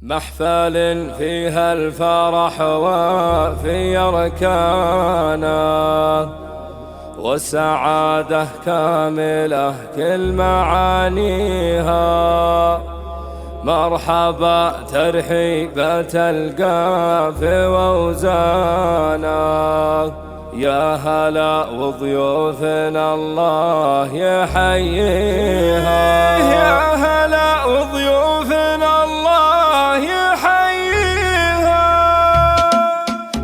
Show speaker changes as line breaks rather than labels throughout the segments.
محفل فيها الفرح وفي أركانه، والسعادة كاملة كل معانيها. مرحبا ترحيبة القافي ووزانا، يا هلا وضيوفنا الله يحييها. يا هلا وضيوفنا الله يحييها.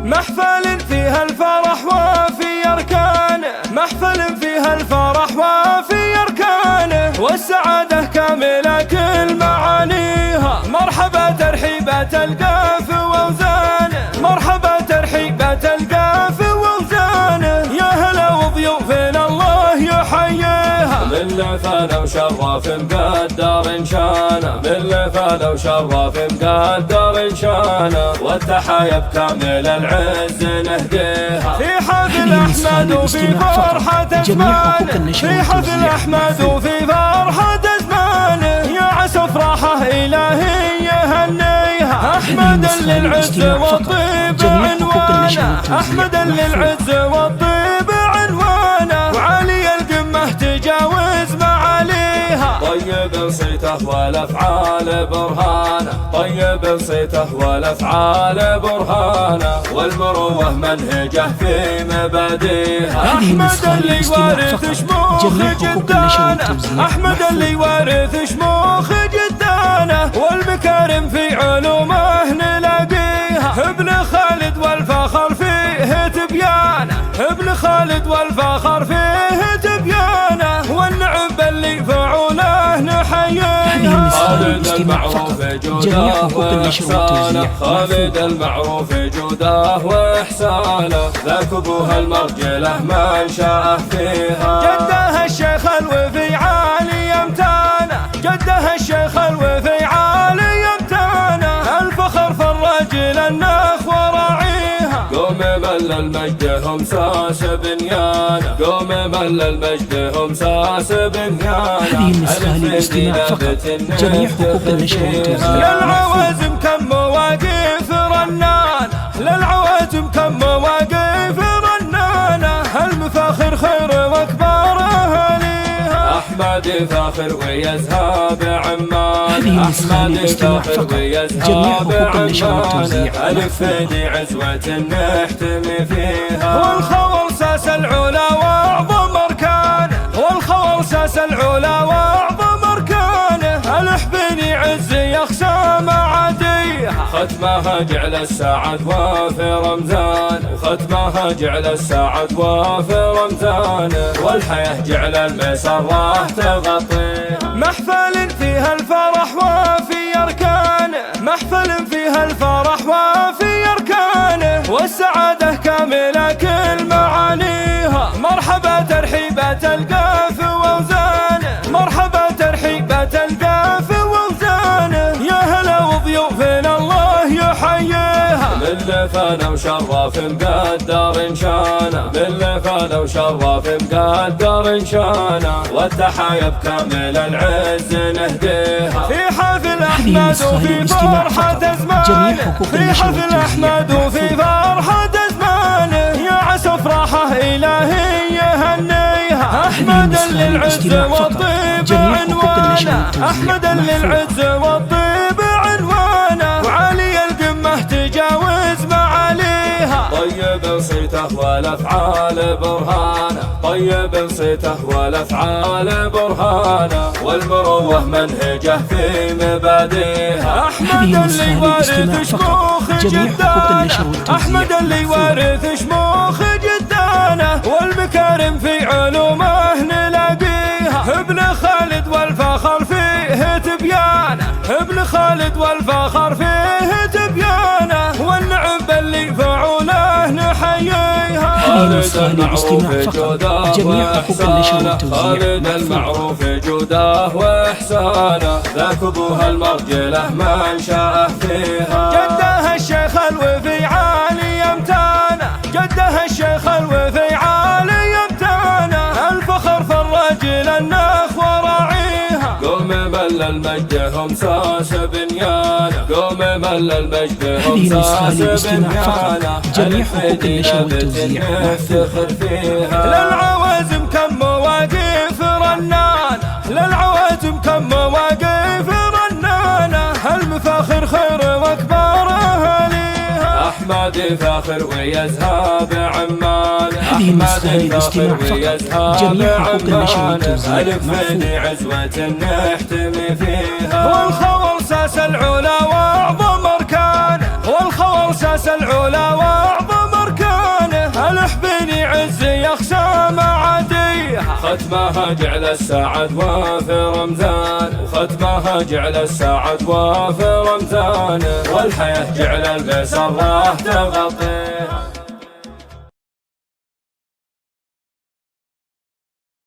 محفل فيها الفرح وفي أركانه، محفل فيها الفرح وفي أركانه، والسعادة كاملة كل معانيها. مرحبا ترحيبة القافي ووزانه، مرحبا ترحيبة القافي ووزانه، يا هلا وضيوفنا الله يحييها. من لفنا وشرف مقدر شانه، من لفنا وشرف مقدر شانه، والتحايا بكامل العز نهديها. في حفل أحمد وفي فرحة أزمانه، في حفل أحمد وفي فرحة أزمانه، يا عسى افراحه إلهي يهنيها. أحمد للعز والطيب عنوانه، أحمد للعز والطيب عنوانه، وعالي القمة تجاوز معاليها. طيب صيته والأفعال برهانه، طيب صيته والأفعال برهانه، والمروة منهجه في مبادئها. أحمد اللي وارث شموخ جدانه، أحمد اللي وارث شموخ جدانه، والمكارم في علومه نلاقيها. ابن خالد والفخر فيه تبيانه، ابن خالد والفخر فيه تبيانه، والنعم اللي فعوله نحييها. خالد المعروف جوده وإحسانه، خالد المعروف جوده وإحسانه، ذاك أبوها المرجله من شاء فيها. جده الشيخ الوفي عالي يمتانه، جده الشيخ الوفي عالي يمتانه، الفخر في الرجل النخ وراعيها. قوم مل المجد هم ساس بنيانه، قوم مل المجد هم ساس بنيانه.
هذه النسخة للاستماع فقط، جميع حقوق النشر والتوزيع.
للعوازم كم مواقف رنانه، للعوازم كم مواقف رنانه، المفاخر خير واكبر اهاليها. احمد فاخر ويزهى بعمان، احمد فاخر ويزهى بعمان، الف فدي عزوة نحتمي فيها. والخور ساس العلا واعظم اركانه، والخور ساس العلا واعظم اركانه، الحبني عز يخشى معاديها. ختمها جعل السعد وفي رمزان، وختمها جعل السعد وفي رمزان، والحياة جعل المسرة تغطيها. محفل فيها الفرح وفي أركانه، محفل فيها الفرح وفي أركانه، والسعادة كاملة كل معانيها. مرحبا ترحيبة القافي ووزانه، مرحبا ترحيبة القافي ووزانه، يا هلا وضيوفنا الله يحييها. من لفنا وشرف مقدر شانه، من لفنا وشرف مقدر شانه، والتحايا بكامل العز نهديها. في حفل أحمد وفي فرحة أزمانه، في حفل أحمد وفي فرحة أزمانه، يا عسى افراحه إلهي يهنيها. أحمد للعز والطيب عنوانه، أحمد للعز والطيب عنوانه، وعالي القمة تجاوز معاليها. طيب صيته والأفعال برهانه، طيب صيته والأفعال برهانه، والمروة منهجه في مبادئها. أحمد اللي وارث شموخ جدانه، أحمد اللي وارث شموخ جدانه، والمكارم في علومه نلاقيها. ابن خالد والفخر فيه تبيانه، ابن خالد والفخر فيه تبيانه، والنعم اللي فعوله نحييها. خالد المعروف جوده وإحسانه، خالد المعروف جوده وإحسانه، ذاك أبوها المرجله من شاء فيها. جده الشيخ الوفي عالي يمتانه، جده الشيخ الوفي عالي يمتانه، الفخر في الرجل النخ وراعيها. قوم مل المجد هم ساس بنيانه، قوم مل المجد هم
هذه
ساس
النسخة للاستماع
بنيانه،
فقط. جميع حقوق النشر والتوزيع
نفتخر فيها. للعوازم كم مواقف رنان، للعوازم كم مواقف رنانه، المفاخر خير واكبر اهاليها. احمد فاخر ويزهى بعمان،
هذه النسخة للاستماع فقط. جميع حقوق النشر والتوزيع
الفدي عزوة نحتمي فيها. والخور ساس العلا واعظم اركانه، والخور ساس العلا واعظم اركانه، الحبيني عز يخشى معاديها، ختمها جعل السعد وفي رمزان، وختمها جعل السعد وفي رمزان، والحياة جعل المسرة تغطيها.